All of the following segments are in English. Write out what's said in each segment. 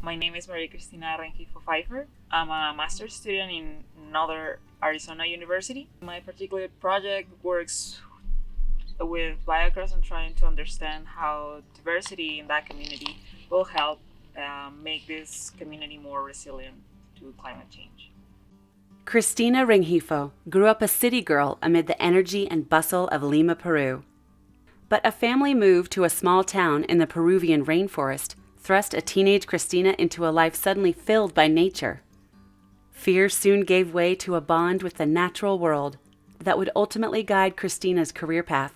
My name is Maria Cristina Rengifo Pfeiffer. I'm a master's student in Northern Arizona University. My particular project works with biocrust and trying to understand how diversity in that community will help make this community more resilient to climate change. Cristina Rengifo grew up a city girl amid the energy and bustle of Lima, Peru. But a family move to a small town in the Peruvian rainforest thrust a teenage Cristina into a life suddenly filled by nature. Fear soon gave way to a bond with the natural world that would ultimately guide Cristina's career path.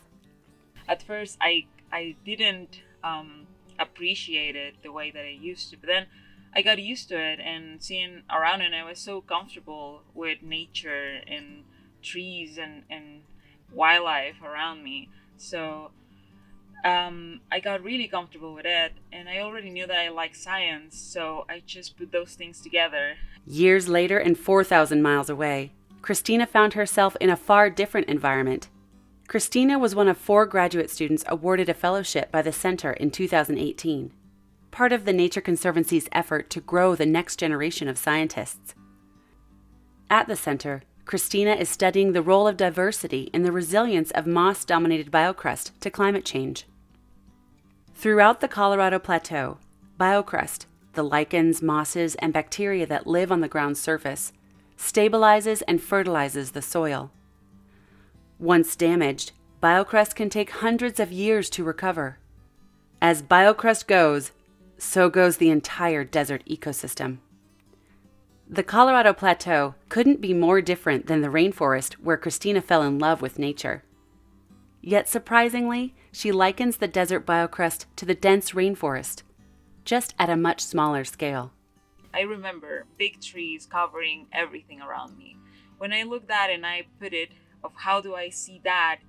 At first, I didn't appreciate it the way that I used to, but then I got used to it and seeing around, and I was so comfortable with nature and trees and wildlife around me. So I got really comfortable with it, and I already knew that I like science, so I just put those things together. Years later and 4,000 miles away, Cristina found herself in a far different environment. Cristina was one of 4 graduate students awarded a fellowship by the center in 2018, part of the Nature Conservancy's effort to grow the next generation of scientists. At the center, Cristina is studying the role of diversity in the resilience of moss-dominated biocrust to climate change. Throughout the Colorado Plateau, biocrust, the lichens, mosses, and bacteria that live on the ground's surface, stabilizes and fertilizes the soil. Once damaged, biocrust can take hundreds of years to recover. As biocrust goes, so goes the entire desert ecosystem. The Colorado Plateau couldn't be more different than the rainforest where Cristina fell in love with nature. Yet surprisingly, she likens the desert biocrust to the dense rainforest, just at a much smaller scale. I remember big trees covering everything around me. When I looked at it and I put it of how do I see that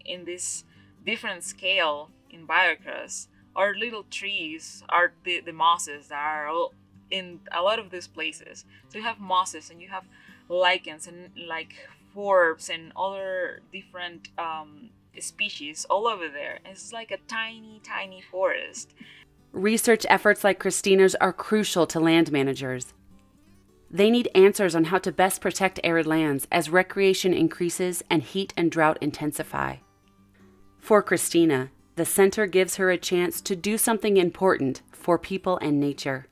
in this different scale in biocrust, our little trees are the mosses that are all in a lot of these places. So you have mosses and you have lichens and like forbs and other different species all over there. It's like a tiny, tiny forest. Research efforts like Cristina's are crucial to land managers. They need answers on how to best protect arid lands as recreation increases and heat and drought intensify. For Cristina, the center gives her a chance to do something important for people and nature.